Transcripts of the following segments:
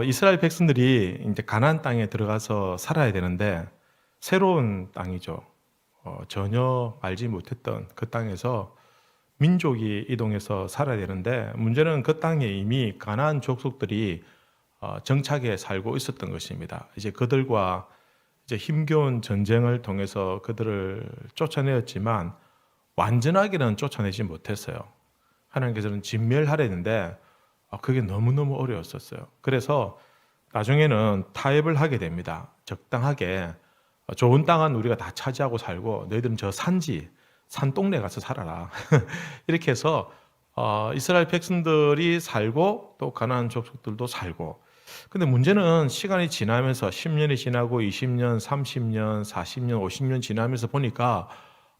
이스라엘 백성들이 이제 가나안 땅에 들어가서 살아야 되는데 새로운 땅이죠. 전혀 알지 못했던 그 땅에서 민족이 이동해서 살아야 되는데 문제는 그 땅에 이미 가나안 족속들이 정착해 살고 있었던 것입니다. 이제 그들과 이제 힘겨운 전쟁을 통해서 그들을 쫓아내었지만 완전하게는 쫓아내지 못했어요. 하나님께서는 진멸하려는데 그게 너무너무 어려웠었어요. 그래서 나중에는 타협을 하게 됩니다. 적당하게 좋은 땅은 우리가 다 차지하고 살고 너희들은 저 산지, 산동네 가서 살아라. 이렇게 해서 이스라엘 백성들이 살고 또 가나안 족속들도 살고. 근데 문제는 시간이 지나면서 10년이 지나고 20년, 30년, 40년, 50년 지나면서 보니까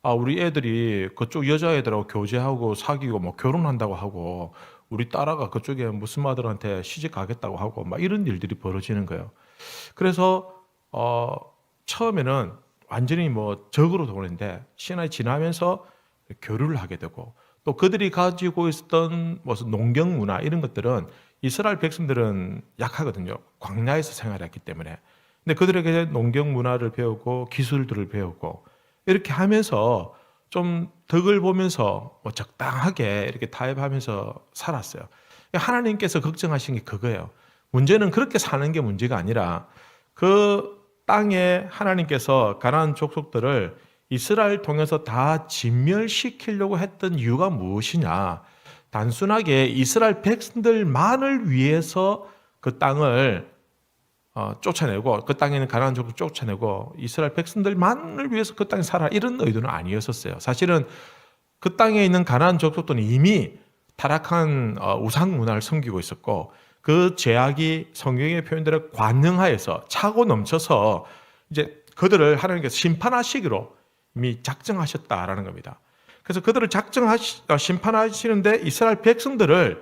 우리 애들이 그쪽 여자애들하고 교제하고 사귀고 뭐 결혼한다고 하고 우리 딸아가 그쪽에 무슨 아들한테 시집 가겠다고 하고 막 이런 일들이 벌어지는 거예요. 그래서 처음에는 완전히 뭐 적으로 보는데 시간이 지나면서 교류를 하게 되고 또 그들이 가지고 있었던 무슨 농경 문화 이런 것들은 이스라엘 백성들은 약하거든요. 광야에서 생활했기 때문에. 근데 그들에게 농경 문화를 배우고 기술들을 배우고 이렇게 하면서 좀 덕을 보면서 뭐 적당하게 이렇게 타협하면서 살았어요. 하나님께서 걱정하신 게 그거예요. 문제는 그렇게 사는 게 문제가 아니라 그 땅에 하나님께서 가나안 족속들을 이스라엘 통해서 다 진멸시키려고 했던 이유가 무엇이냐? 단순하게 이스라엘 백성들만을 위해서 그 땅을 쫓아내고 그 땅에 있는 가나안 족속 쫓아내고 이스라엘 백성들만을 위해서 그 땅에 살아 이런 의도는 아니었었어요. 사실은 그 땅에 있는 가나안 족속들은 이미 타락한 우상 문화를 섬기고 있었고 그 죄악이 성경의 표현대로 관능하여서 차고 넘쳐서 이제 그들을 하나님께서 심판하시기로 이미 작정하셨다라는 겁니다. 그래서 그들을 심판하시는데 이스라엘 백성들을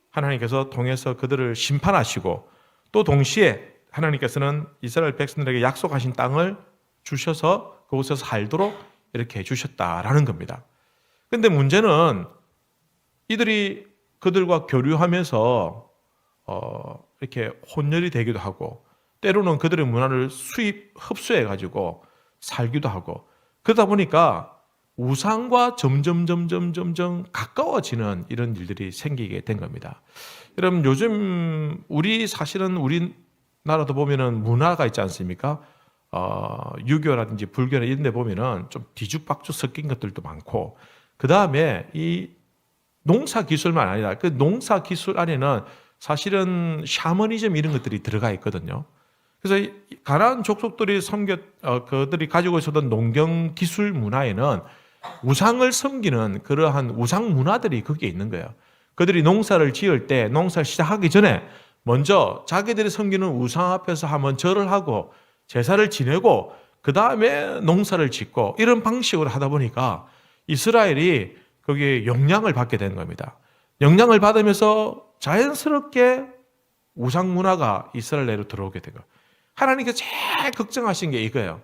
하나님께서 통해서 그들을 심판하시고 또 동시에 하나님께서는 이스라엘 백성들에게 약속하신 땅을 주셔서 그곳에서 살도록 이렇게 해주셨다라는 겁니다. 근데 문제는 이들이 그들과 교류하면서 이렇게 혼혈이 되기도 하고 때로는 그들의 문화를 흡수해가지고 살기도 하고 그러다 보니까 우상과 점점 가까워지는 이런 일들이 생기게 된 겁니다. 여러분 요즘 사실은 우리나라도 보면은 문화가 있지 않습니까? 유교라든지 불교나 이런 데 보면은 좀 뒤죽박죽 섞인 것들도 많고 그 다음에 이 농사 기술만 아니라 그 농사 기술 안에는 사실은 샤머니즘 이런 것들이 들어가 있거든요. 그래서 가나안 족속들이 그들이 가지고 있었던 농경 기술 문화에는 우상을 섬기는 그러한 우상 문화들이 거기에 있는 거예요. 그들이 농사를 지을 때 농사를 시작하기 전에 먼저 자기들이 섬기는 우상 앞에서 한번 절을 하고 제사를 지내고 그 다음에 농사를 짓고 이런 방식으로 하다 보니까 이스라엘이 거기에 영향을 받게 되는 겁니다. 영향을 받으면서 자연스럽게 우상 문화가 이스라엘 내로 들어오게 된 거예요. 하나님께서 제일 걱정하신 게 이거예요.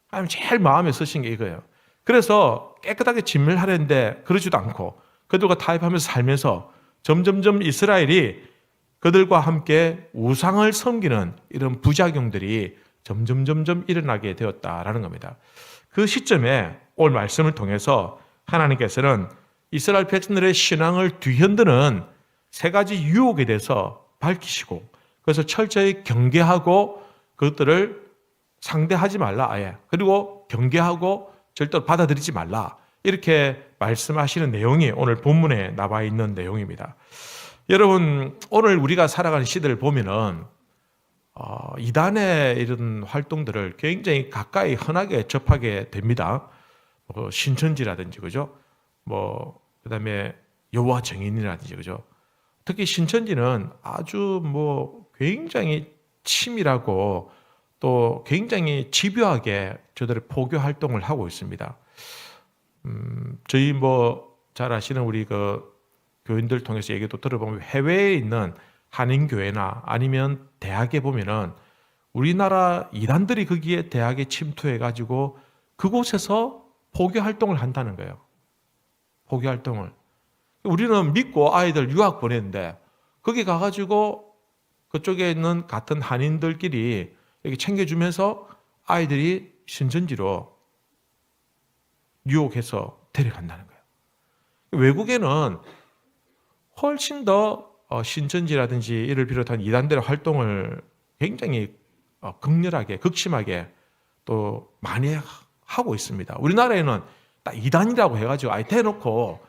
하나님 제일 마음에 쓰신 게 이거예요. 그래서 깨끗하게 진멸하려는데 그러지도 않고 그들과 타협하면서 살면서 점점점 이스라엘이 그들과 함께 우상을 섬기는 이런 부작용들이 점점 일어나게 되었다라는 겁니다. 그 시점에 오늘 말씀을 통해서 하나님께서는 이스라엘 백성들의 신앙을 뒤흔드는 세 가지 유혹에 대해서 밝히시고 그래서 철저히 경계하고 그것들을 상대하지 말라 아예 그리고 경계하고 절대로 받아들이지 말라 이렇게 말씀하시는 내용이 오늘 본문에 나와 있는 내용입니다. 여러분 오늘 우리가 살아가는 시대를 보면은 이단의 이런 활동들을 굉장히 가까이 흔하게 접하게 됩니다. 신천지라든지 그죠? 그다음에 여호와 정인이라든지 그죠? 특히 신천지는 아주 굉장히 치밀하고 또 굉장히 집요하게 저들의 포교 활동을 하고 있습니다. 저희 잘 아시는 우리 교인들 통해서 얘기도 들어보면 해외에 있는 한인교회나 아니면 대학에 보면은 우리나라 이단들이 거기에 대학에 침투해가지고 그곳에서 포교 활동을 한다는 거예요. 포교 활동을. 우리는 믿고 아이들 유학 보냈는데 거기 가가지고 그쪽에 있는 같은 한인들끼리 이렇게 챙겨주면서 아이들이 신천지로 유혹해서 데려간다는 거예요. 외국에는 훨씬 더 신천지라든지 이를 비롯한 이단들의 활동을 굉장히 극렬하게, 극심하게 또 많이 하고 있습니다. 우리나라에는 딱 이단이라고 해가지고 아예 대놓고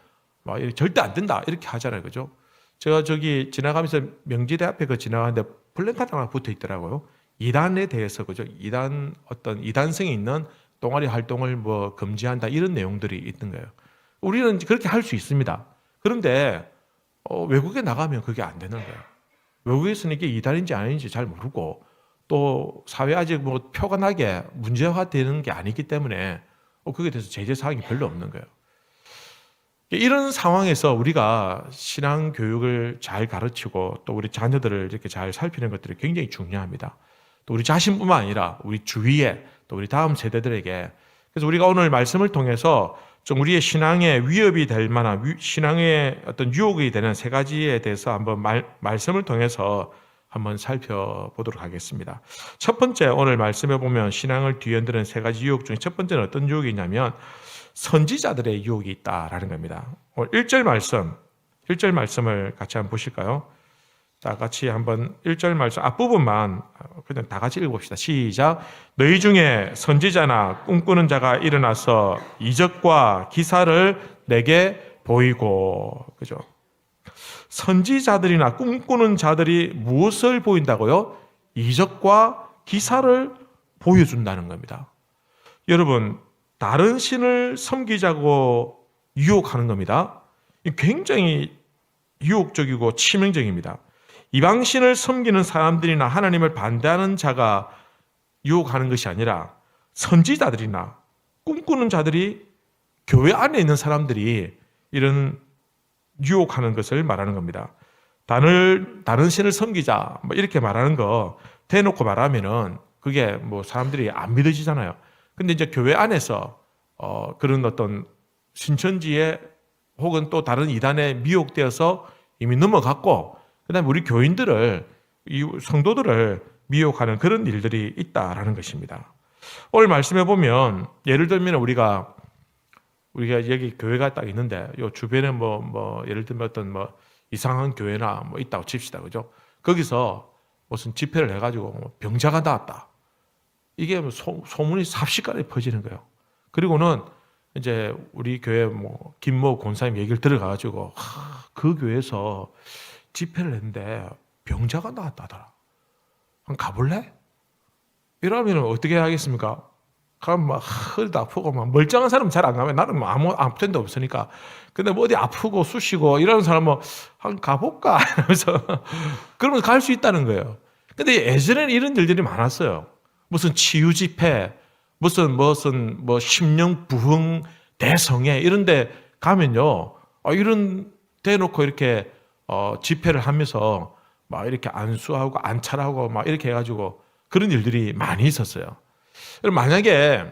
막 절대 안 된다 이렇게 하잖아요, 그죠? 제가 저기 지나가면서 명지대 앞에 지나가는데 플래카드 하나 붙어 있더라고요. 이단에 대해서, 그죠? 어떤 이단성이 있는 동아리 활동을 뭐 금지한다 이런 내용들이 있는 거예요. 우리는 그렇게 할 수 있습니다. 그런데 외국에 나가면 그게 안 되는 거예요. 외국에서는 이게 이단인지 아닌지 잘 모르고 또 사회 아직 뭐 표가 나게 문제화되는 게 아니기 때문에 그게 대해서 제재 사항이 별로 없는 거예요. 이런 상황에서 우리가 신앙 교육을 잘 가르치고 또 우리 자녀들을 이렇게 잘 살피는 것들이 굉장히 중요합니다. 또 우리 자신뿐만 아니라 우리 주위에 또 우리 다음 세대들에게. 그래서 우리가 오늘 말씀을 통해서 좀 우리의 신앙에 위협이 될 만한, 신앙의 어떤 유혹이 되는 세 가지에 대해서 한번 말씀을 통해서 한번 살펴보도록 하겠습니다. 첫 번째, 오늘 말씀해 보면 신앙을 뒤흔드는 세 가지 유혹 중에 첫 번째는 어떤 유혹이냐면 선지자들의 유혹이 있다라는 겁니다. 오늘 1절 말씀을 같이 한번 보실까요? 자, 같이 한번 1절 말씀 앞부분만 그냥 다 같이 읽어봅시다. 시작. 너희 중에 선지자나 꿈꾸는 자가 일어나서 이적과 기사를 내게 보이고, 그죠? 선지자들이나 꿈꾸는 자들이 무엇을 보인다고요? 이적과 기사를 보여준다는 겁니다. 여러분, 다른 신을 섬기자고 유혹하는 겁니다. 굉장히 유혹적이고 치명적입니다. 이방신을 섬기는 사람들이나 하나님을 반대하는 자가 유혹하는 것이 아니라 선지자들이나 꿈꾸는 자들이, 교회 안에 있는 사람들이 이런 유혹하는 것을 말하는 겁니다. 다른 신을 섬기자 뭐 이렇게 말하는 거 대놓고 말하면은 그게 뭐 사람들이 안 믿어지잖아요. 근데 이제 교회 안에서 그런 어떤 신천지에 혹은 또 다른 이단에 미혹되어서 이미 넘어갔고, 그다음에 우리 교인들을, 이 성도들을 미혹하는 그런 일들이 있다라는 것입니다. 오늘 말씀해 보면 예를 들면 우리가 여기 교회가 딱 있는데 요 주변에 뭐 예를 들면 어떤 뭐 이상한 교회나 뭐 있다고 칩시다, 그죠? 거기서 무슨 집회를 해가지고 병자가 나왔다. 이게 소문이 삽시간에 퍼지는 거예요. 그리고는 이제 우리 교회 뭐 김모 권사님 얘기를 들어가가지고 그 교회에서 집회를 했는데 병자가 나왔다더라. 한번 가볼래? 이러면 어떻게 하겠습니까? 그럼 막 허리도 아프고 막 멀쩡한 사람은 잘 안 가면, 나는 뭐 아무 데도 없으니까. 근데 뭐 어디 아프고 쑤시고 이러는 사람은 한번 가볼까 하면서 그러면 갈 수 있다는 거예요. 근데 예전에는 이런 일들이 많았어요. 무슨 치유 집회, 무슨 뭐 심령 부흥 대성회 이런 데 가면요, 이런 대놓고 이렇게 집회를 하면서 막 이렇게 안수하고 안찰하고 막 이렇게 해가지고 그런 일들이 많이 있었어요. 만약에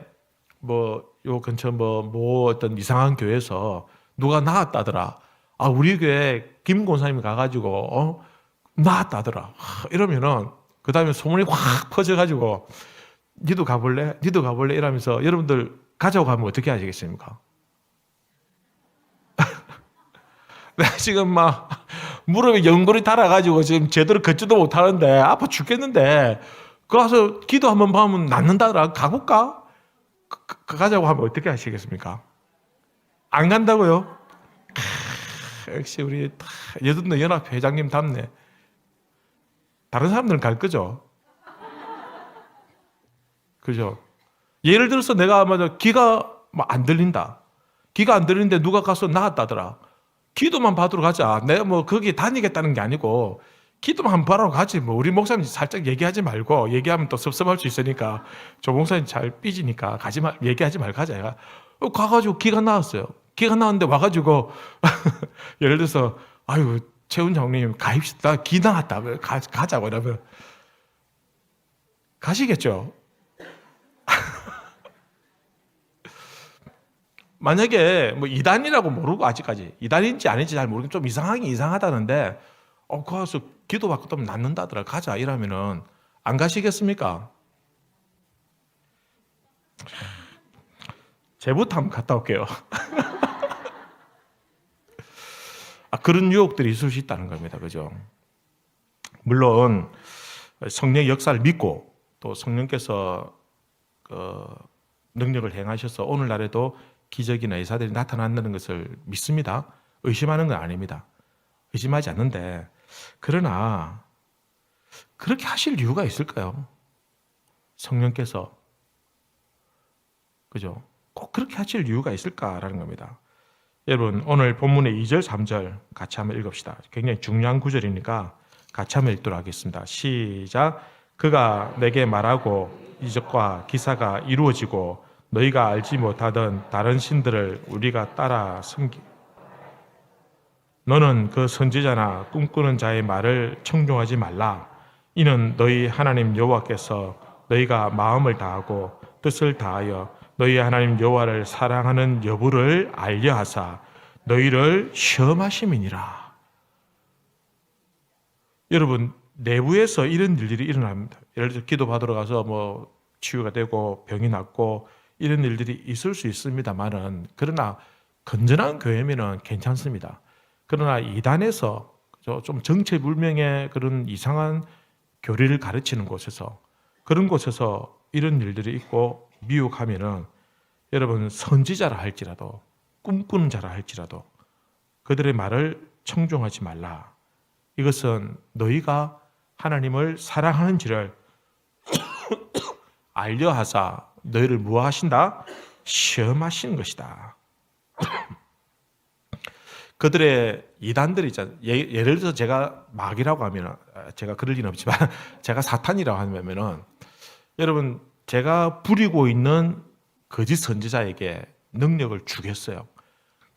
뭐 요 근처 뭐 어떤 이상한 교회에서 누가 나왔다더라. 우리 교회 김 권사님이 가가지고 나왔다더라. 이러면은 그 다음에 소문이 확 퍼져가지고 니도 가볼래? 니도 가볼래? 이러면서 여러분들 가자고 하면 어떻게 하시겠습니까? 내가 지금 막 무릎에 연골이 달아가지고 지금 제대로 걷지도 못하는데 아파 죽겠는데 가서 기도 한번 하면 낫는다더라. 가볼까? 가자고 하면 어떻게 하시겠습니까? 안 간다고요? 역시 우리 여든도 연합 회장님 답네. 다른 사람들은 갈 거죠? 그죠? 예를 들어서 내가 귀가 안 들린다. 귀가 안 들리는데 누가 가서 나았다더라. 기도만 받으러 가자. 내가 뭐 거기 다니겠다는 게 아니고 기도만 한번 받으러 가지. 뭐 우리 목사님 살짝 얘기하지 말고, 얘기하면 또 섭섭할 수 있으니까 조 목사님 잘 삐지니까 얘기하지 말고 가자. 가가지고 기가 나왔어요. 기가 나왔는데 와가지고 예를 들어서 아유 최훈 장로님 가입시다. 기 나왔다. 가자고 이러면 가시겠죠? 만약에 뭐 이단이라고 모르고, 아직까지 이단인지 아닌지 잘 모르겠는데 좀 이상하다는데 가서 기도받고 또 낫는다더라. 가자. 이러면은 안 가시겠습니까? 제부터 한번 갔다 올게요. 그런 유혹들이 있을 수 있다는 겁니다. 그죠? 물론 성령의 역사를 믿고 또 성령께서 능력을 행하셔서 오늘날에도 기적이나 의사들이 나타난다는 것을 믿습니다. 의심하는 건 아닙니다. 의심하지 않는데, 그러나 그렇게 하실 이유가 있을까요? 성령께서, 그죠? 꼭 그렇게 하실 이유가 있을까라는 겁니다. 여러분, 오늘 본문의 2절, 3절 같이 한번 읽읍시다. 굉장히 중요한 구절이니까 같이 한번 읽도록 하겠습니다. 시작. 그가 내게 말하고 이적과 기사가 이루어지고 너희가 알지 못하던 다른 신들을 우리가 따라 섬기. 너는 그 선지자나 꿈꾸는 자의 말을 청종하지 말라. 이는 너희 하나님 여호와께서 너희가 마음을 다하고 뜻을 다하여 너희 하나님 여호와를 사랑하는 여부를 알려하사 너희를 시험하심이니라. 여러분, 내부에서 이런 일들이 일어납니다. 예를 들어 기도받으러 가서 뭐 치유가 되고 병이 낫고 이런 일들이 있을 수 있습니다만은, 그러나 건전한 교회면은 괜찮습니다. 그러나 이단에서 좀 정체불명의 그런 이상한 교리를 가르치는 곳에서, 그런 곳에서 이런 일들이 있고 미혹하면은, 여러분, 선지자라 할지라도 꿈꾸는 자라 할지라도 그들의 말을 청종하지 말라. 이것은 너희가 하나님을 사랑하는지를 알려하사 너희를 무엇하신다? 시험하시는 것이다. 그들의 이단들이 있잖아요. 예를 들어서 제가 마귀라고 하면, 제가 그럴 리는 없지만 제가 사탄이라고 하면은, 여러분, 제가 부리고 있는 거짓 선지자에게 능력을 주겠어요.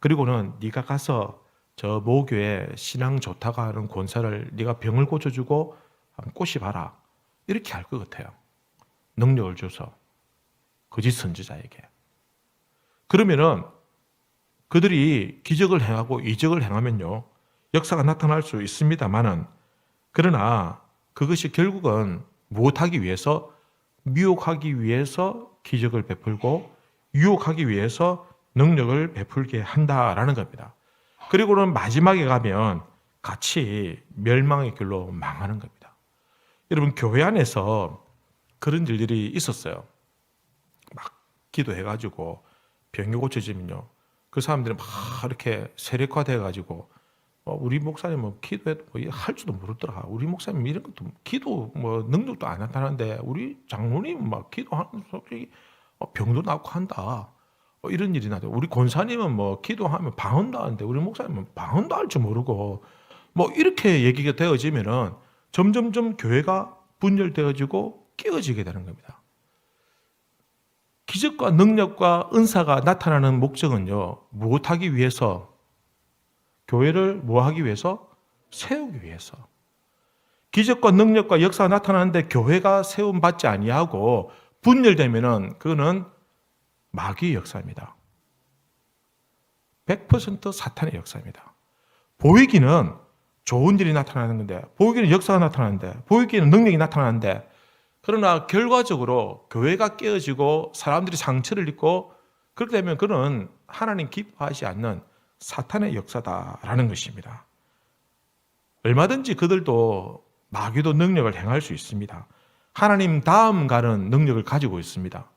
그리고는 네가 가서 저 모교에 신앙 좋다고 하는 권사를 네가 병을 고쳐주고 한번 꼬시봐라. 이렇게 할 것 같아요. 능력을 줘서 거짓 선지자에게. 그러면은 그들이 기적을 행하고 이적을 행하면요, 역사가 나타날 수 있습니다만은, 그러나 그것이 결국은 무엇하기 위해서? 미혹하기 위해서 기적을 베풀고 유혹하기 위해서 능력을 베풀게 한다라는 겁니다. 그리고는 마지막에 가면 같이 멸망의 길로 망하는 겁니다. 여러분, 교회 안에서 그런 일들이 있었어요. 막 기도해가지고 병이 고쳐지면요, 그 사람들이 막 이렇게 세력화돼가지고 우리 목사님은 기도해도 할 줄도 모르더라. 우리 목사님 이런 것도 기도 능력도 안 나타나는데 우리 장로님 막 기도하는 소리 병도 낫고 한다. 이런 일이 나죠. 우리 권사님은 기도하면 방언도 하는데 우리 목사님은 방언도 할 줄 모르고 이렇게 얘기가 되어지면은 점점점 교회가 분열되어지고 깨어지게 되는 겁니다. 기적과 능력과 은사가 나타나는 목적은요, 무엇하기 위해서? 교회를 뭐하기 위해서? 세우기 위해서. 기적과 능력과 역사가 나타나는데 교회가 세움받지 아니하고 분열되면은 그거는 마귀의 역사입니다. 100% 사탄의 역사입니다. 보이기는 좋은 일이 나타나는 건데, 보이기는 역사가 나타나는데, 보이기는 능력이 나타나는데, 그러나 결과적으로 교회가 깨어지고 사람들이 상처를 입고 그렇게 되면 그는 하나님 기뻐하지 않는 사탄의 역사다라는 것입니다. 얼마든지 그들도 마귀도 능력을 행할 수 있습니다. 하나님 다음 가는 능력을 가지고 있습니다.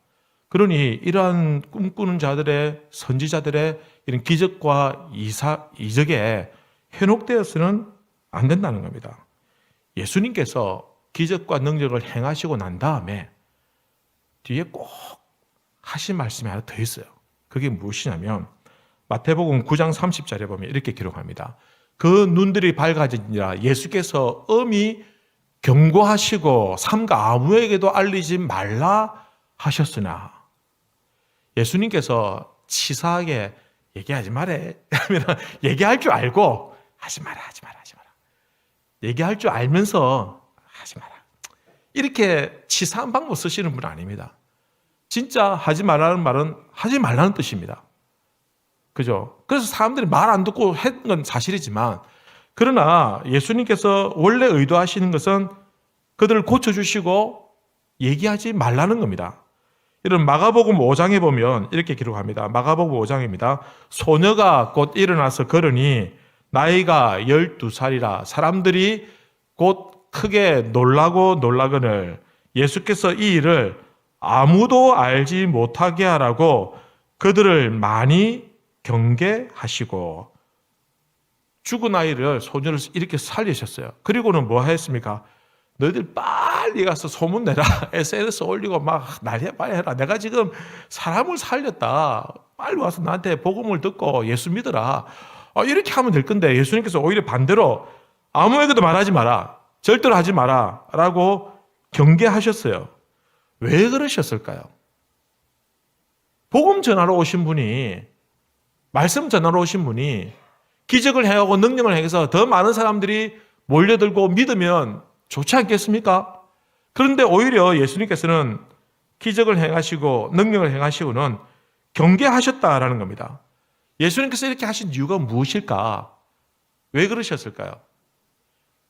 그러니 이러한 꿈꾸는 자들의, 선지자들의 이런 기적과 이적에 현혹되어서는 안 된다는 겁니다. 예수님께서 기적과 능력을 행하시고 난 다음에 뒤에 꼭 하신 말씀이 하나 더 있어요. 그게 무엇이냐면 마태복음 9장 30절에 보면 이렇게 기록합니다. 그 눈들이 밝아지니라. 예수께서 엄히 경고하시고 삼가 아무에게도 알리지 말라 하셨으나, 예수님께서 치사하게 얘기하지 말해 하면 얘기할 줄 알고 하지 마라. 얘기할 줄 알면서 하지 마라. 이렇게 치사한 방법 쓰시는 분은 아닙니다. 진짜 하지 말라는 말은 하지 말라는 뜻입니다. 그죠? 그래서 사람들이 말 안 듣고 했던 건 사실이지만 그러나 예수님께서 원래 의도하시는 것은 그들을 고쳐주시고 얘기하지 말라는 겁니다. 이런 마가복음 5장에 보면 이렇게 기록합니다. 마가복음 5장입니다. 소녀가 곧 일어나서 걸으니 나이가 12살이라 사람들이 곧 크게 놀라고 놀라거늘 예수께서 이 일을 아무도 알지 못하게 하라고 그들을 많이 경계하시고 죽은 아이를 소녀를 이렇게 살리셨어요. 그리고는 뭐 했습니까? 너희들 빨리 가서 소문 내라. SNS 올리고 막 난리야 빨리 해라. 내가 지금 사람을 살렸다. 빨리 와서 나한테 복음을 듣고 예수 믿어라. 이렇게 하면 될 건데 예수님께서 오히려 반대로 아무에게도 말하지 마라. 절대로 하지 마라. 라고 경계하셨어요. 왜 그러셨을까요? 복음 전하러 오신 분이, 말씀 전하러 오신 분이 기적을 행하고 능력을 행해서 더 많은 사람들이 몰려들고 믿으면 좋지 않겠습니까? 그런데 오히려 예수님께서는 기적을 행하시고 능력을 행하시고는 경계하셨다라는 겁니다. 예수님께서 이렇게 하신 이유가 무엇일까? 왜 그러셨을까요?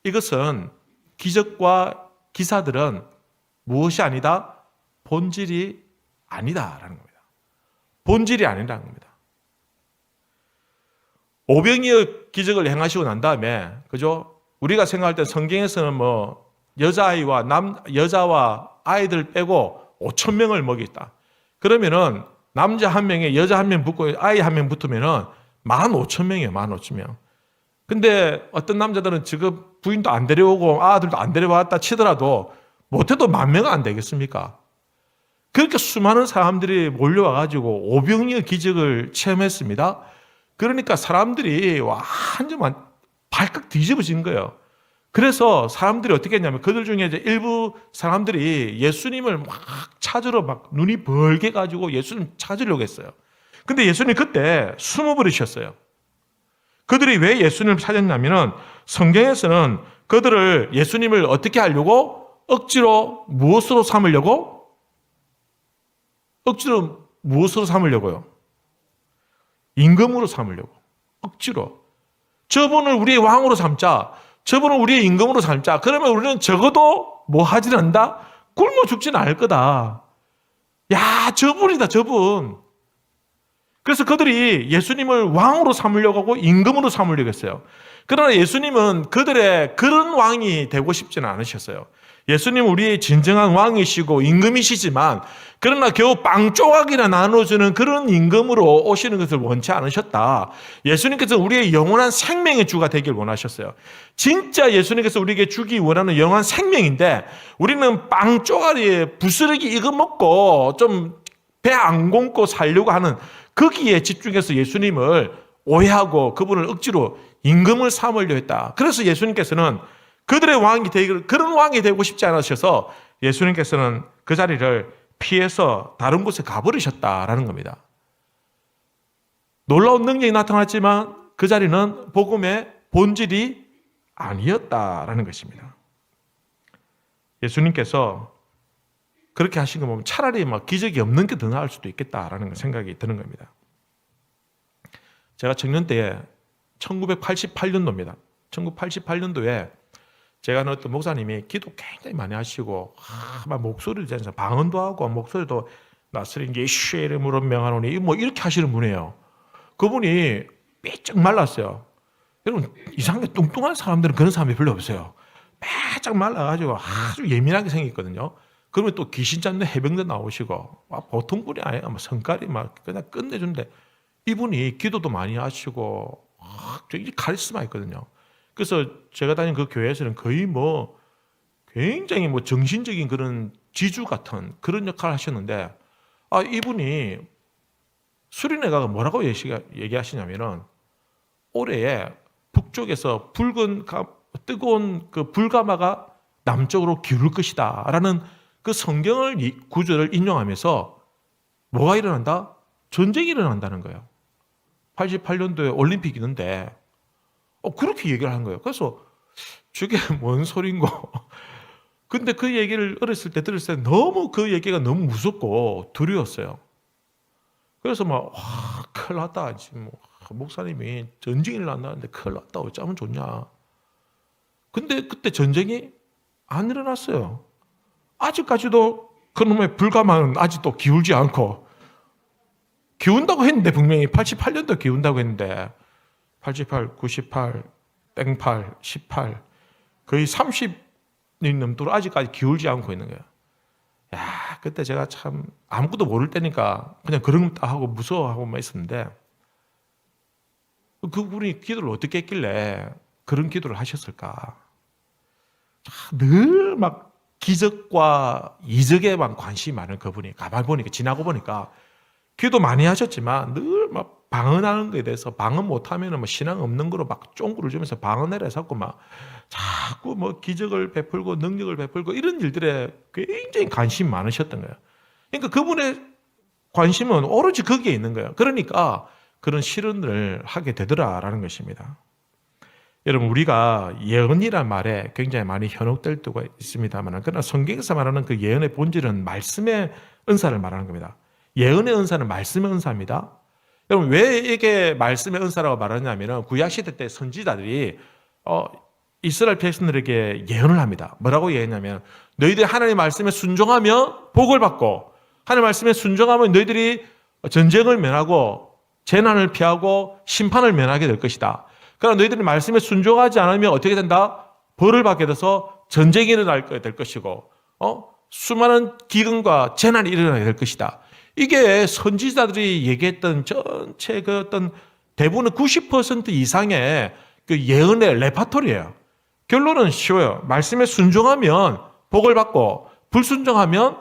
이것은 기적과 기사들은 무엇이 아니다? 본질이 아니다라는 겁니다. 본질이 아니라는 겁니다. 오병이어 기적을 행하시고 난 다음에, 그죠? 우리가 생각할 때 성경에서는 뭐 여자와 아이들 빼고 5천 명을 먹였다. 그러면은 남자 한 명에 여자 한 명 붙고 아이 한 명 붙으면은 15,000명이에요. 15,000명. 근데 어떤 남자들은 지금 부인도 안 데려오고 아들도 안 데려왔다 치더라도 못해도 10,000명은 안 되겠습니까? 그렇게 수많은 사람들이 몰려와가지고 오병이어 기적을 체험했습니다. 그러니까 사람들이 완전 발칵 뒤집어진 거예요. 그래서 사람들이 어떻게 했냐면 그들 중에 이제 일부 사람들이 예수님을 막 찾으러 막 눈이 벌게 가지고 예수님 찾으려고 했어요. 근데 예수님 그때 숨어버리셨어요. 그들이 왜 예수님을 찾았냐면은 성경에서는 그들을 예수님을 어떻게 하려고? 억지로 무엇으로 삼으려고? 억지로 무엇으로 삼으려고요? 임금으로 삼으려고. 억지로. 저분을 우리의 왕으로 삼자. 저분을 우리의 임금으로 삼자. 그러면 우리는 적어도 뭐 하진 않는다? 굶어 죽지는 않을 거다. 야, 저분이다, 저분. 그래서 그들이 예수님을 왕으로 삼으려고 하고 임금으로 삼으려고 했어요. 그러나 예수님은 그들의 그런 왕이 되고 싶지는 않으셨어요. 예수님은 우리의 진정한 왕이시고 임금이시지만 그러나 겨우 빵 조각이나 나눠주는 그런 임금으로 오시는 것을 원치 않으셨다. 예수님께서 우리의 영원한 생명의 주가 되길 원하셨어요. 진짜 예수님께서 우리에게 주기 원하는 영원한 생명인데 우리는 빵 조각에 부스러기 이거 먹고 좀 배 안 굶고 살려고 하는 거기에 집중해서 예수님을 오해하고 그분을 억지로 임금을 삼으려 했다. 그래서 예수님께서는 그들의 왕이 되기를 그런 왕이 되고 싶지 않으셔서 예수님께서는 그 자리를 피해서 다른 곳에 가버리셨다라는 겁니다. 놀라운 능력이 나타났지만 그 자리는 복음의 본질이 아니었다라는 것입니다. 예수님께서 그렇게 하신 거 보면 차라리 막 기적이 없는 게 더 나을 수도 있겠다라는 생각이 드는 겁니다. 제가 청년 때에 1988년도입니다. 1988년도에 제가 아는 어떤 목사님이 기도 굉장히 많이 하시고 막 목소리를 내서 방언도 하고 목소리도 나스린 예수의 이름으로 명하노니 뭐 이렇게 하시는 분이에요. 그분이 삐쩍 말랐어요. 여러분 이상하게 뚱뚱한 사람들은 그런 사람이 별로 없어요. 삐쩍 말라가지고 아주 예민하게 생겼거든요. 그러면 또 귀신 잡는 해병대 나오시고 보통 분이 아니에요. 성깔이 막 그냥 끝내준데 이분이 기도도 많이 하시고 되게 카리스마 있거든요. 그래서 제가 다닌 그 교회에서는 거의 뭐 굉장히 뭐 정신적인 그런 지주 같은 그런 역할을 하셨는데 이분이 수련회가 뭐라고 얘기하시냐면은 올해에 북쪽에서 뜨거운 그 불가마가 남쪽으로 기울 것이다 라는 그 성경을 구절을 인용하면서 뭐가 일어난다? 전쟁이 일어난다는 거예요. 88년도에 올림픽이 있는데 그렇게 얘기를 한 거예요. 그래서 저게 뭔 소린고. 근데 그 얘기를 어렸을 때 들었을 때 너무 그 얘기가 너무 무섭고 두려웠어요. 그래서 큰일 났다. 지금 목사님이 전쟁이 일어났는데 큰일 났다. 어쩌면 좋냐. 근데 그때 전쟁이 안 일어났어요. 아직까지도 그놈의 불가마는 아직도 기울지 않고, 기운다고 했는데 분명히 88년도 기운다고 했는데 88, 98, 땡8, 18 거의 30년 넘도록 아직까지 기울지 않고 있는 거예요. 야, 그때 제가 참 아무것도 모를 때니까 그냥 그런 거 하고 무서워하고만 있었는데, 그분이 기도를 어떻게 했길래 그런 기도를 하셨을까? 늘 막 기적과 이적에만 관심이 많은 그분이, 가만히 보니까, 지나고 보니까 기도 많이 하셨지만 늘 막 방언하는 거에 대해서, 방언 못하면 뭐 신앙 없는 거로 막 쫑구를 주면서 방언해라 해서 막 자꾸 뭐 기적을 베풀고 능력을 베풀고 이런 일들에 굉장히 관심이 많으셨던 거예요. 그러니까 그분의 관심은 오로지 거기에 있는 거예요. 그러니까 그런 실언을 하게 되더라라는 것입니다. 여러분, 우리가 예언이란 말에 굉장히 많이 현혹될 때가 있습니다만, 그러나 성경에서 말하는 그 예언의 본질은 말씀의 은사를 말하는 겁니다. 예언의 은사는 말씀의 은사입니다. 여러분, 왜 이게 말씀의 은사라고 말하냐면, 구약시대 때 선지자들이 이스라엘 백성들에게 예언을 합니다. 뭐라고 예언하냐면, 너희들이 하나님의 말씀에 순종하면 복을 받고, 하나님의 말씀에 순종하면 너희들이 전쟁을 면하고 재난을 피하고 심판을 면하게 될 것이다. 그러나 너희들이 말씀에 순종하지 않으면 어떻게 된다? 벌을 받게 돼서 전쟁이 일어나게 될 것이고, 수많은 기근과 재난이 일어나게 될 것이다. 이게 선지자들이 얘기했던 전체 그 어떤 대부분의 90% 이상의 그 예언의 레파토리예요. 결론은 쉬워요. 말씀에 순종하면 복을 받고 불순종하면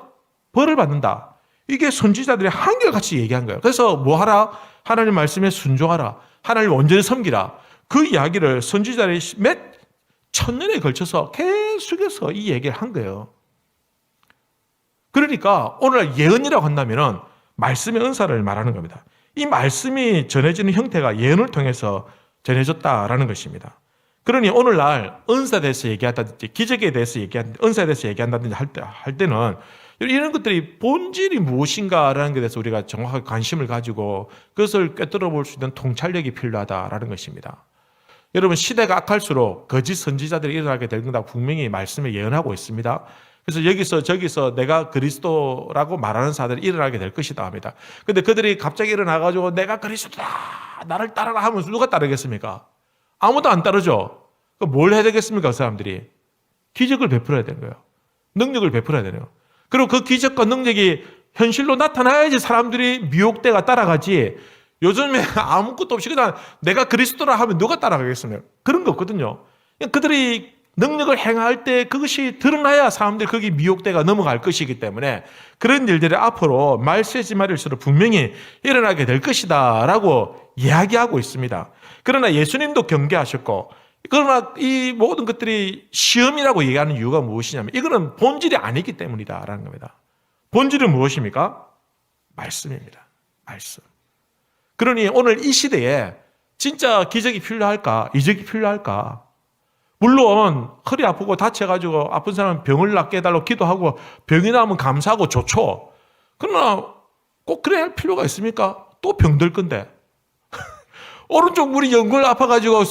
벌을 받는다. 이게 선지자들이 한결같이 얘기한 거예요. 그래서 뭐 하라? 하나님 말씀에 순종하라. 하나님 온전히 섬기라. 그 이야기를 선지자들이 몇 천년에 걸쳐서 계속해서 이 얘기를 한 거예요. 그러니까 오늘 예언이라고 한다면 말씀의 은사를 말하는 겁니다. 이 말씀이 전해지는 형태가 예언을 통해서 전해졌다라는 것입니다. 그러니 오늘날 은사에 대해서 얘기한다든지 기적에 대해서 얘기한다든지 은사에 대해서 얘기한다든지 할 때는 이런 것들이 본질이 무엇인가라는 것에 대해서 우리가 정확하게 관심을 가지고 그것을 꿰뚫어 볼 수 있는 통찰력이 필요하다라는 것입니다. 여러분, 시대가 악할수록 거짓 선지자들이 일어나게 될 거다 분명히 말씀에 예언하고 있습니다. 그래서 여기서 저기서 내가 그리스도라고 말하는 사람들이 일어나게 될 것이다 합니다. 근데 그들이 갑자기 일어나가지고 내가 그리스도다, 나를 따르라 하면 누가 따르겠습니까? 아무도 안 따르죠. 그럼 뭘 해야 되겠습니까? 그 사람들이 기적을 베풀어야 되는 거예요. 능력을 베풀어야 되는 거예요. 그리고 그 기적과 능력이 현실로 나타나야지 사람들이 미혹돼가 따라가지. 요즘에 아무것도 없이 그냥 내가 그리스도라 하면 누가 따라가겠습니까? 그런 거 없거든요. 그들이 능력을 행할 때 그것이 드러나야 사람들이 거기 미혹돼가 넘어갈 것이기 때문에 그런 일들이 앞으로 말세지 말일수록 분명히 일어나게 될 것이다 라고 이야기하고 있습니다. 그러나 예수님도 경계하셨고, 그러나 이 모든 것들이 시험이라고 얘기하는 이유가 무엇이냐면 이거는 본질이 아니기 때문이다라는 겁니다. 본질은 무엇입니까? 말씀입니다. 말씀. 그러니 오늘 이 시대에 진짜 기적이 필요할까? 이적이 필요할까? 물론 허리 아프고 다쳐가지고 아픈 사람은 병을 낫게 해달라고 기도하고 병이 나면 감사하고 좋죠. 그러나 꼭 그래야 할 필요가 있습니까? 또 병들 건데. 오른쪽 무리 연골 아파가지고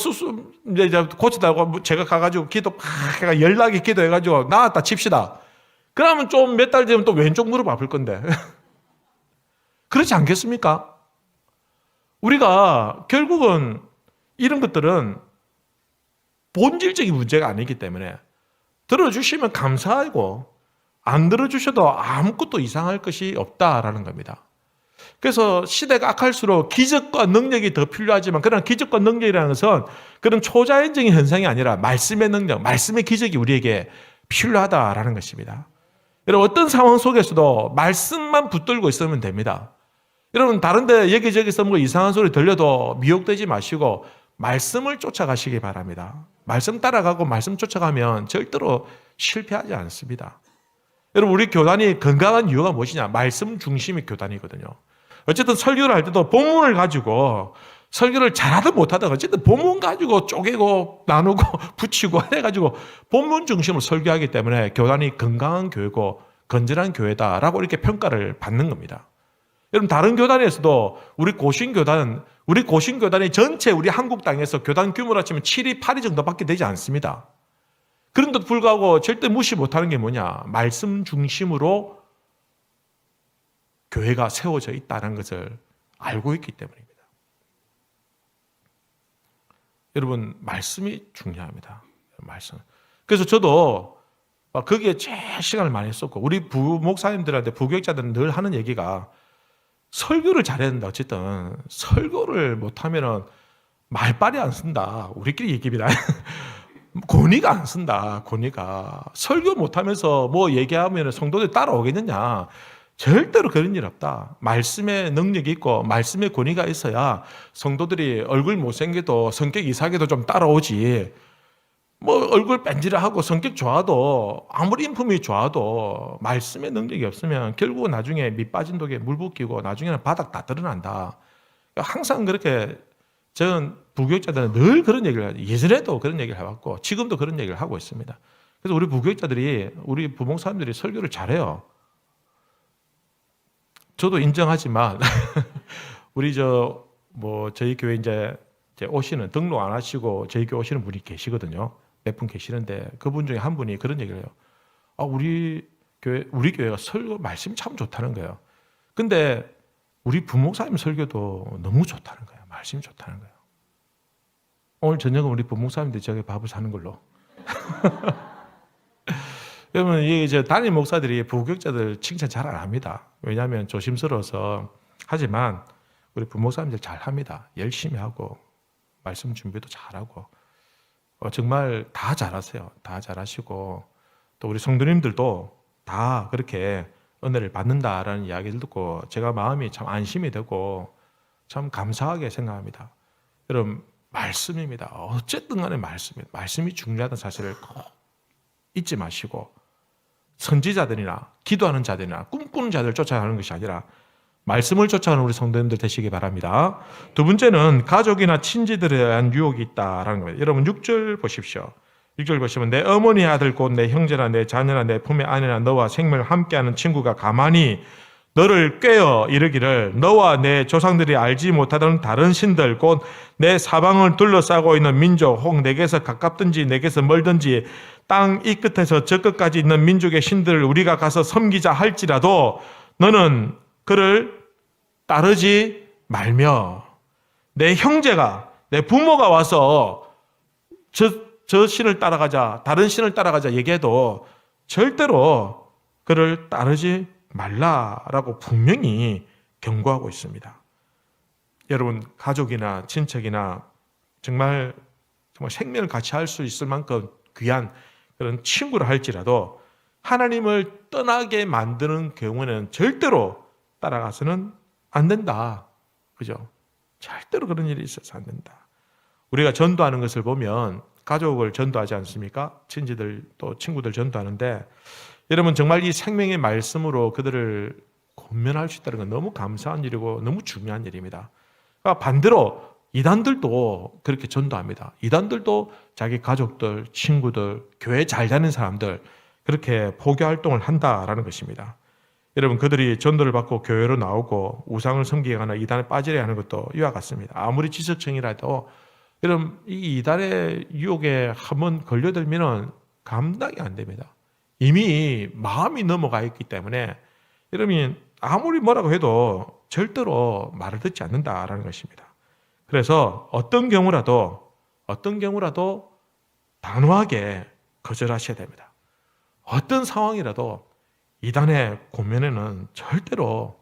이제 고치다고 제가 가가지고 기도 막 연락이 기도해가지고 나았다 칩시다. 그러면 좀 몇 달 되면 또 왼쪽 무릎 아플 건데. 그렇지 않겠습니까? 우리가 결국은 이런 것들은 본질적인 문제가 아니기 때문에 들어주시면 감사하고 안 들어주셔도 아무것도 이상할 것이 없다라는 겁니다. 그래서 시대가 악할수록 기적과 능력이 더 필요하지만, 그런 기적과 능력이라는 것은 그런 초자연적인 현상이 아니라 말씀의 능력, 말씀의 기적이 우리에게 필요하다라는 것입니다. 여러분, 어떤 상황 속에서도 말씀만 붙들고 있으면 됩니다. 여러분, 다른데 여기저기서 뭐 이상한 소리 들려도 미혹되지 마시고 말씀을 쫓아가시기 바랍니다. 말씀 따라가고 말씀 쫓아가면 절대로 실패하지 않습니다. 여러분, 우리 교단이 건강한 이유가 무엇이냐? 말씀 중심의 교단이거든요. 어쨌든 설교를 할 때도 본문을 가지고 설교를 잘하든 못하든 어쨌든 본문 가지고 쪼개고 나누고 붙이고 해가지고 본문 중심으로 설교하기 때문에 교단이 건강한 교회고 건전한 교회다라고 이렇게 평가를 받는 겁니다. 여러분 다른 교단에서도 우리 고신교단이 전체 우리 한국 땅에서 교단 규모로 치면 7위, 8위 정도밖에 되지 않습니다. 그런데도 불구하고 절대 무시 못하는 게 뭐냐? 말씀 중심으로 교회가 세워져 있다는 것을 알고 있기 때문입니다. 여러분 말씀이 중요합니다. 말씀. 그래서 저도 거기에 제일 시간을 많이 썼고 우리 부목사님들한테 부교육자들은 늘 하는 얘기가 설교를 잘해야 된다. 어쨌든 설교를 못하면은 말빨이 안 쓴다. 우리끼리 얘기입니다. 권위가 안 쓴다. 권위가. 설교 못하면서 뭐 얘기하면 성도들 따라오겠느냐. 절대로 그런 일 없다. 말씀의 능력이 있고 말씀의 권위가 있어야 성도들이 얼굴 못생겨도 성격 이상해도 좀 따라오지. 뭐 얼굴 뺀질하고 성격 좋아도 아무리 인품이 좋아도 말씀의 능력이 없으면 결국 나중에 밑 빠진 독에 물 붓기고 나중에는 바닥 다 드러난다. 항상 그렇게 저는 부교육자들은 늘 그런 얘기를 하죠. 예전에도 그런 얘기를 해왔고 지금도 그런 얘기를 하고 있습니다. 그래서 우리 부교육자들이 우리 부목사님들이 설교를 잘해요. 저도 인정하지만 우리 저희 교회 이제 오시는 등록 안 하시고 저희 교회 오시는 분이 계시거든요. 몇 분 계시는데 그분 중에 한 분이 그런 얘기를 해요. 우리 교회가 설교 말씀이 참 좋다는 거예요. 근데 우리 부목사님 설교도 너무 좋다는 거예요. 말씀이 좋다는 거예요. 오늘 저녁은 우리 부목사님들 저기 밥을 사는 걸로. 여러분 이제 담임 목사들이 부교육자들 칭찬 잘 안 합니다. 왜냐하면 조심스러워서. 하지만 우리 부목사님들 잘 합니다. 열심히 하고 말씀 준비도 잘하고 정말 다 잘하세요. 다 잘하시고 또 우리 성도님들도 다 그렇게 은혜를 받는다라는 이야기를 듣고 제가 마음이 참 안심이 되고 참 감사하게 생각합니다. 여러분 말씀입니다. 어쨌든 간에 말씀입니다. 말씀이 중요하다는 사실을 꼭 잊지 마시고 선지자들이나 기도하는 자들이나 꿈꾸는 자들을 쫓아가는 것이 아니라 말씀을 쫓아가는 우리 성도님들 되시기 바랍니다. 두 번째는 가족이나 친지들에 대한 유혹이 있다라는 겁니다. 여러분 6절 보십시오. 6절 보시면 내 어머니 아들 곧 내 형제나 내 자녀나 내 품의 아내나 너와 생명을 함께하는 친구가 가만히 너를 꾀어 이르기를 너와 내 조상들이 알지 못하던 다른 신들 곧 내 사방을 둘러싸고 있는 민족 혹 내게서 가깝든지 내게서 멀든지 땅 이 끝에서 저 끝까지 있는 민족의 신들을 우리가 가서 섬기자 할지라도 너는 그를 따르지 말며 내 형제가 내 부모가 와서 저 신을 따라가자 다른 신을 따라가자 얘기해도 절대로 그를 따르지 말라라고 분명히 경고하고 있습니다. 여러분 가족이나 친척이나 정말 생명을 같이 할 수 있을 만큼 귀한 그런 친구를 할지라도 하나님을 떠나게 만드는 경우는 절대로 따라가서는 안 된다. 그죠? 절대로 그런 일이 있어서 안 된다. 우리가 전도하는 것을 보면 가족을 전도하지 않습니까? 친지들 또 친구들 전도하는데 여러분 정말 이 생명의 말씀으로 그들을 권면할 수 있다는 건 너무 감사한 일이고 너무 중요한 일입니다. 그러니까 반대로 이단들도 그렇게 전도합니다. 이단들도 자기 가족들, 친구들, 교회 잘 다니는 사람들 그렇게 포교 활동을 한다라는 것입니다. 여러분 그들이 전도를 받고 교회로 나오고 우상을 섬기거나 이단에 빠지려 하는 것도 이와 같습니다. 아무리 지식층이라도 여러분 이 이단의 유혹에 한번 걸려들면 감당이 안 됩니다. 이미 마음이 넘어가 있기 때문에 여러분 아무리 뭐라고 해도 절대로 말을 듣지 않는다라는 것입니다. 그래서 어떤 경우라도 단호하게 거절하셔야 됩니다. 어떤 상황이라도 이단의 권면에는 절대로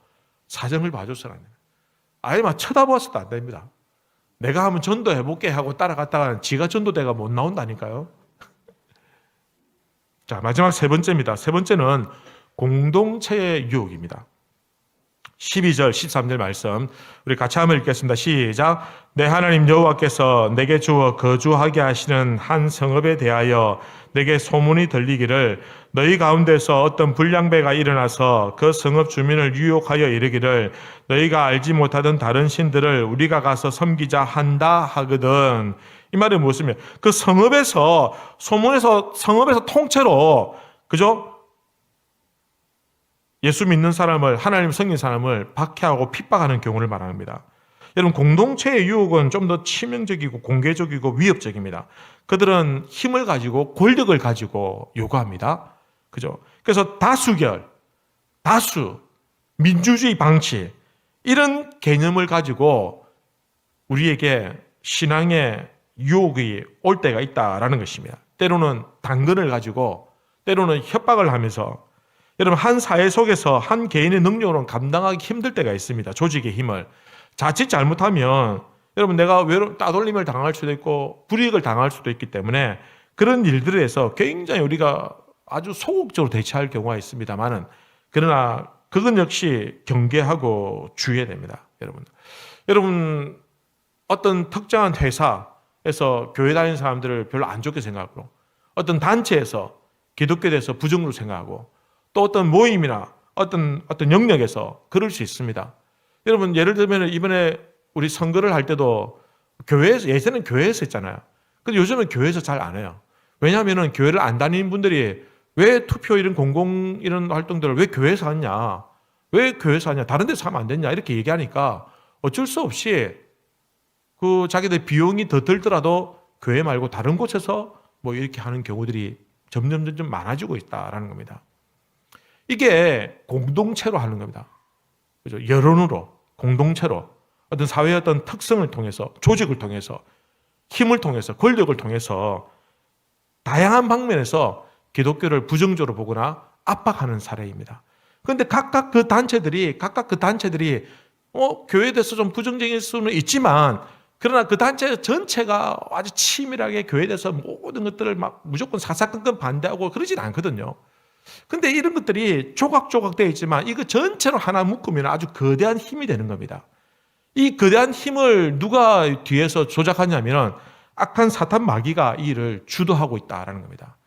사정을 봐줘서는 안 됩니다. 아예 막 쳐다보아서도 안 됩니다. 내가 한번 전도해볼게 하고 따라갔다가 지가 전도대가 못 나온다니까요. 자, 마지막 세 번째입니다. 세 번째는 공동체의 유혹입니다. 12절, 13절 말씀 우리 같이 한번 읽겠습니다. 시작. 내 하나님 여호와께서 내게 주어 거주하게 하시는 한 성읍에 대하여 내게 소문이 들리기를 너희 가운데서 어떤 불량배가 일어나서 그 성읍 주민을 유혹하여 이르기를 너희가 알지 못하던 다른 신들을 우리가 가서 섬기자 한다 하거든. 이 말이 무엇이며 그 성읍에서 통째로 그죠? 예수 믿는 사람을, 하나님 섬긴 사람을 박해하고 핍박하는 경우를 말합니다. 여러분, 공동체의 유혹은 좀 더 치명적이고 공개적이고 위협적입니다. 그들은 힘을 가지고 권력을 가지고 요구합니다. 그죠? 그래서 다수결, 다수, 민주주의 방치, 이런 개념을 가지고 우리에게 신앙의 유혹이 올 때가 있다라는 것입니다. 때로는 당근을 가지고, 때로는 협박을 하면서, 여러분, 한 사회 속에서 한 개인의 능력으로는 감당하기 힘들 때가 있습니다. 조직의 힘을. 자칫 잘못하면 여러분, 내가 따돌림을 당할 수도 있고 불이익을 당할 수도 있기 때문에 그런 일들에서 굉장히 우리가 아주 소극적으로 대처할 경우가 있습니다만은, 그러나 그건 역시 경계하고 주의해야 됩니다. 여러분 어떤 특정한 회사에서 교회 다니는 사람들을 별로 안 좋게 생각하고, 어떤 단체에서 기독교에 대해서 부정으로 생각하고, 또 어떤 모임이나 어떤 영역에서 그럴 수 있습니다. 여러분, 예를 들면 이번에 우리 선거를 할 때도 교회에서, 예전에는 교회에서 했잖아요. 근데 요즘은 교회에서 잘 안 해요. 왜냐하면 교회를 안 다니는 분들이 왜 투표 이런 공공 이런 활동들을 왜 교회에서 하냐, 왜 교회에서 하냐, 다른 데서 하면 안 되냐, 이렇게 얘기하니까 어쩔 수 없이 그 자기들 비용이 더 들더라도 교회 말고 다른 곳에서 뭐 이렇게 하는 경우들이 점점 많아지고 있다라는 겁니다. 이게 공동체로 하는 겁니다. 그죠? 여론으로, 공동체로, 어떤 사회의 어떤 특성을 통해서, 조직을 통해서, 힘을 통해서, 권력을 통해서 다양한 방면에서 기독교를 부정적으로 보거나 압박하는 사례입니다. 그런데 각각 그 단체들이 교회에 대해서 좀 부정적일 수는 있지만, 그러나 그 단체 전체가 아주 치밀하게 교회에 대해서 모든 것들을 막 무조건 사사건건 반대하고 그러진 않거든요. 근데 이런 것들이 조각조각 되어 있지만 이거 전체로 하나 묶으면 아주 거대한 힘이 되는 겁니다. 이 거대한 힘을 누가 뒤에서 조작하냐면 악한 사탄 마귀가 이 일을 주도하고 있다라는 겁니다.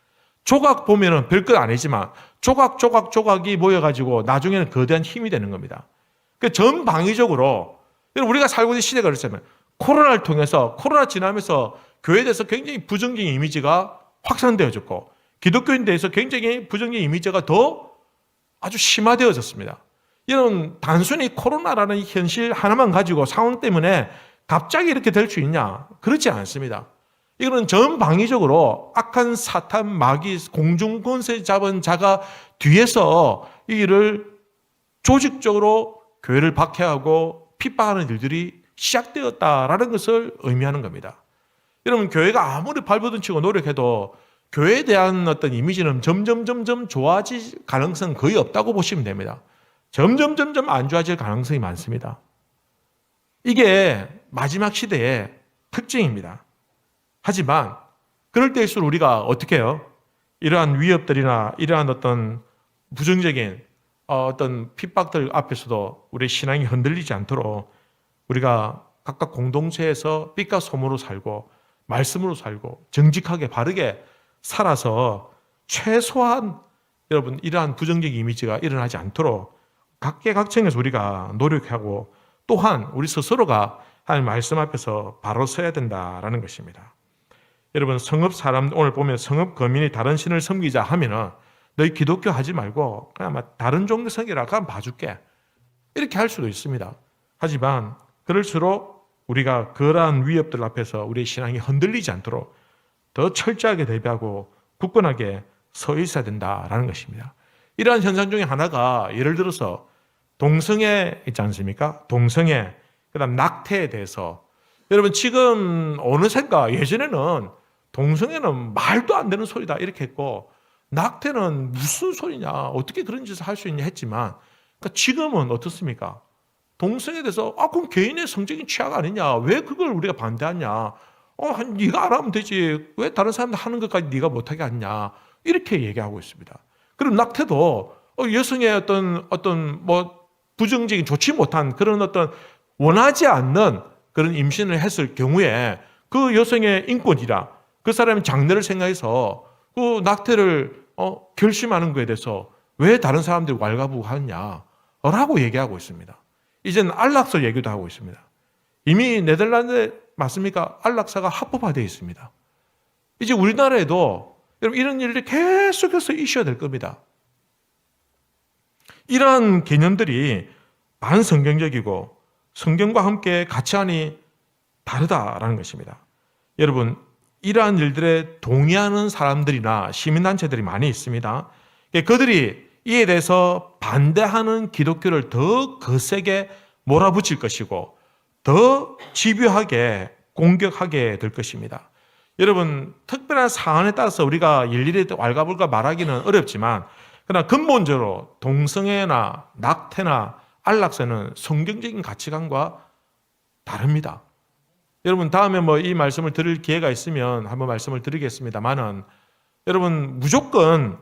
조각 보면은 별것 아니지만 조각이 모여가지고 나중에는 거대한 힘이 되는 겁니다. 그 전방위적으로, 우리가 살고 있는 시대가 그렇잖아요. 코로나를 통해서, 코로나 지나면서 교회에 대해서 굉장히 부정적인 이미지가 확산되어졌고, 기독교인에 대해서 굉장히 부정적인 이미지가 더 아주 심화되어졌습니다. 이런 단순히 코로나라는 현실 하나만 가지고 상황 때문에 갑자기 이렇게 될 수 있냐? 그렇지 않습니다. 이거는 전방위적으로 악한 사탄, 마귀, 공중 권세 잡은 자가 뒤에서 이 일을 조직적으로 교회를 박해하고 핍박하는 일들이 시작되었다라는 것을 의미하는 겁니다. 여러분, 교회가 아무리 발버둥 치고 노력해도 교회에 대한 어떤 이미지는 점점 좋아질 가능성은 거의 없다고 보시면 됩니다. 점점 안 좋아질 가능성이 많습니다. 이게 마지막 시대의 특징입니다. 하지만 그럴 때일수록 우리가 어떻게 해요? 이러한 위협들이나 이러한 어떤 부정적인 어떤 핍박들 앞에서도 우리 신앙이 흔들리지 않도록 우리가 각각 공동체에서 빛과 소문으로 살고 말씀으로 살고 정직하게 바르게 살아서 최소한 여러분 이러한 부정적 이미지가 일어나지 않도록 각계각층에서 우리가 노력하고, 또한 우리 스스로가 하나님 말씀 앞에서 바로 서야 된다라는 것입니다. 여러분, 성읍 사람 오늘 보면 성읍 거민이 다른 신을 섬기자 하면은 너희 기독교 하지 말고 그냥 다른 종교 섬기라, 그럼 봐줄게, 이렇게 할 수도 있습니다. 하지만 그럴수록 우리가 그러한 위협들 앞에서 우리의 신앙이 흔들리지 않도록 더 철저하게 대비하고 굳건하게 서 있어야 된다라는 것입니다. 이러한 현상 중에 하나가, 예를 들어서 동성애 있지 않습니까? 동성애, 그다음 낙태에 대해서, 여러분 지금 어느샌가 예전에는 동성애는 말도 안 되는 소리다 이렇게 했고, 낙태는 무슨 소리냐, 어떻게 그런 짓을 할 수 있냐 했지만, 그러니까 지금은 어떻습니까? 동성애에 대해서 그럼 개인의 성적인 취향 아니냐, 왜 그걸 우리가 반대하냐, 네가 안 하면 되지, 왜 다른 사람들 하는 것까지 네가 못하게 하냐, 이렇게 얘기하고 있습니다. 그럼 낙태도 여성의 어떤 뭐 부정적인 좋지 못한 그런 어떤 원하지 않는 그런 임신을 했을 경우에 그 여성의 인권이라, 그 사람의 장래를 생각해서 그 낙태를 결심하는 것에 대해서 왜 다른 사람들이 왈가부하느냐라고 얘기하고 있습니다. 이제는 안락사 얘기도 하고 있습니다. 이미 네덜란드에 맞습니까? 안락사가 합법화되어 있습니다. 이제 우리나라에도 여러분 이런 일들이 계속해서 있어야 될 겁니다. 이러한 개념들이 반성경적이고 성경과 함께 가치관이 다르다라는 것입니다. 여러분, 이러한 일들에 동의하는 사람들이나 시민단체들이 많이 있습니다. 그들이 이에 대해서 반대하는 기독교를 더 거세게 몰아붙일 것이고 더 집요하게 공격하게 될 것입니다. 여러분, 특별한 사안에 따라서 우리가 일일이 왈가불가 말하기는 어렵지만 그러나 근본적으로 동성애나 낙태나 안락사는 성경적인 가치관과 다릅니다. 여러분, 다음에 이 말씀을 들을 기회가 있으면 한번 말씀을 드리겠습니다만은 여러분, 무조건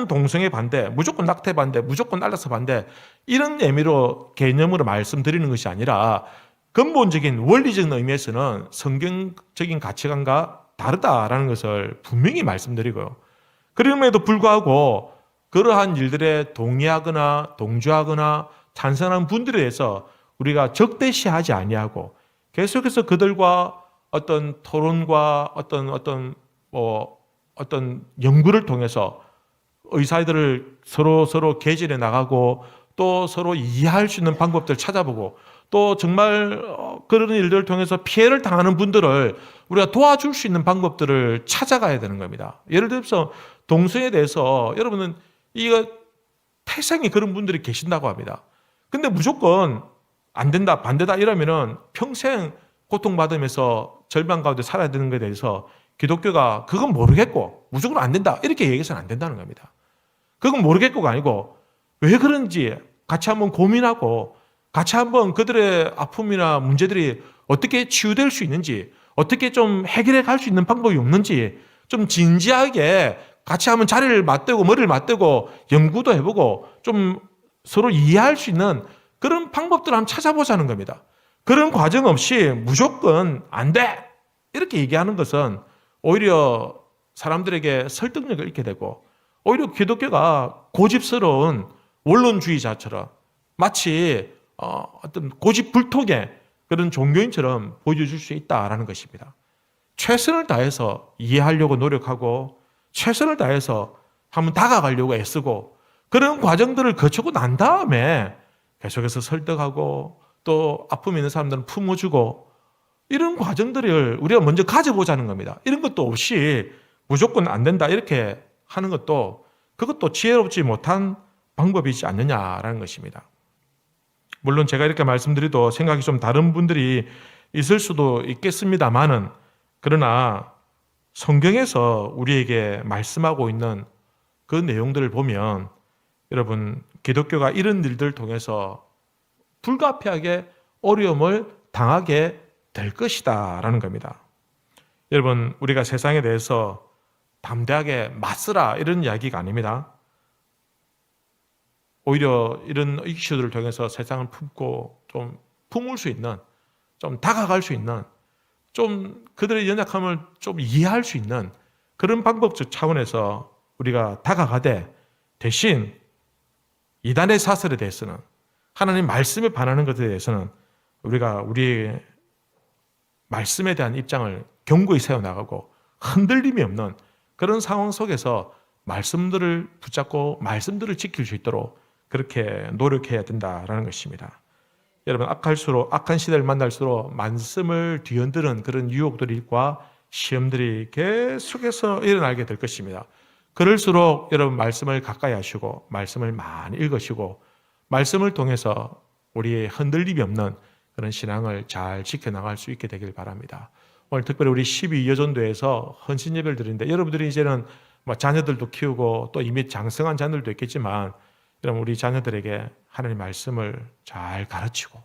동성애 반대, 무조건 낙태 반대, 무조건 안락사 반대 이런 의미로 개념으로 말씀드리는 것이 아니라 근본적인 원리적인 의미에서는 성경적인 가치관과 다르다라는 것을 분명히 말씀드리고요. 그럼에도 불구하고 그러한 일들에 동의하거나 동조하거나 찬성하는 분들에 대해서 우리가 적대시하지 아니하고 계속해서 그들과 어떤 토론과 어떤 연구를 통해서 의사들을 서로 개진해 나가고 또 서로 이해할 수 있는 방법들을 찾아보고 또 정말 그런 일들을 통해서 피해를 당하는 분들을 우리가 도와줄 수 있는 방법들을 찾아가야 되는 겁니다. 예를 들어서 동성애에 대해서 여러분은 이거 태생이 그런 분들이 계신다고 합니다. 근데 무조건 안 된다, 반대다 이러면은 평생 고통받으면서 절망 가운데 살아야 되는 것에 대해서 기독교가 그건 모르겠고 무조건 안 된다 이렇게 얘기해서는 안 된다는 겁니다. 그건 모르겠고가 아니고 왜 그런지 같이 한번 고민하고 같이 한번 그들의 아픔이나 문제들이 어떻게 치유될 수 있는지 어떻게 좀 해결해 갈 수 있는 방법이 없는지 좀 진지하게 같이 한번 자리를 맞대고 머리를 맞대고 연구도 해보고 좀 서로 이해할 수 있는 그런 방법들을 한번 찾아보자는 겁니다. 그런 과정 없이 무조건 안 돼! 이렇게 얘기하는 것은 오히려 사람들에게 설득력을 잃게 되고 오히려 기독교가 고집스러운 원론주의자처럼 마치 어떤 고집불통의 그런 종교인처럼 보여줄 수 있다라는 것입니다. 최선을 다해서 이해하려고 노력하고 최선을 다해서 한번 다가가려고 애쓰고 그런 과정들을 거치고 난 다음에 계속해서 설득하고 또 아픔 있는 사람들은 품어주고 이런 과정들을 우리가 먼저 가져보자는 겁니다. 이런 것도 없이 무조건 안 된다 이렇게 하는 것도 그것도 지혜롭지 못한 방법이지 않느냐라는 것입니다. 물론 제가 이렇게 말씀드려도 생각이 좀 다른 분들이 있을 수도 있겠습니다만은 그러나 성경에서 우리에게 말씀하고 있는 그 내용들을 보면 여러분 기독교가 이런 일들을 통해서 불가피하게 어려움을 당하게 될 것이다 라는 겁니다. 여러분 우리가 세상에 대해서 담대하게 맞서라 이런 이야기가 아닙니다. 오히려 이런 이슈들을 통해서 세상을 품고 좀 품을 수 있는 좀 다가갈 수 있는 좀 그들의 연약함을 좀 이해할 수 있는 그런 방법적 차원에서 우리가 다가가되 대신 이단의 사설에 대해서는 하나님 말씀에 반하는 것에 대해서는 우리가 우리의 말씀에 대한 입장을 견고히 세워나가고 흔들림이 없는 그런 상황 속에서 말씀들을 붙잡고 말씀들을 지킬 수 있도록 그렇게 노력해야 된다라는 것입니다. 여러분 악한 시대를 만날수록 말씀을 뒤흔드는 그런 유혹들과 시험들이 계속해서 일어나게 될 것입니다. 그럴수록 여러분 말씀을 가까이 하시고 말씀을 많이 읽으시고 말씀을 통해서 우리의 흔들림이 없는 그런 신앙을 잘 지켜나갈 수 있게 되길 바랍니다. 오늘 특별히 우리 12여전도에서 헌신 예배를 드리는데 여러분들이 이제는 자녀들도 키우고 또 이미 장성한 자녀들도 있겠지만 여러분 우리 자녀들에게 하나님 말씀을 잘 가르치고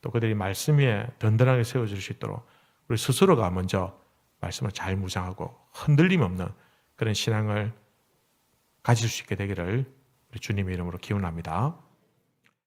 또 그들이 말씀 위에 든든하게 세워줄 수 있도록 우리 스스로가 먼저 말씀을 잘 묵상하고 흔들림 없는 그런 신앙을 가질 수 있게 되기를 우리 주님의 이름으로 기원합니다.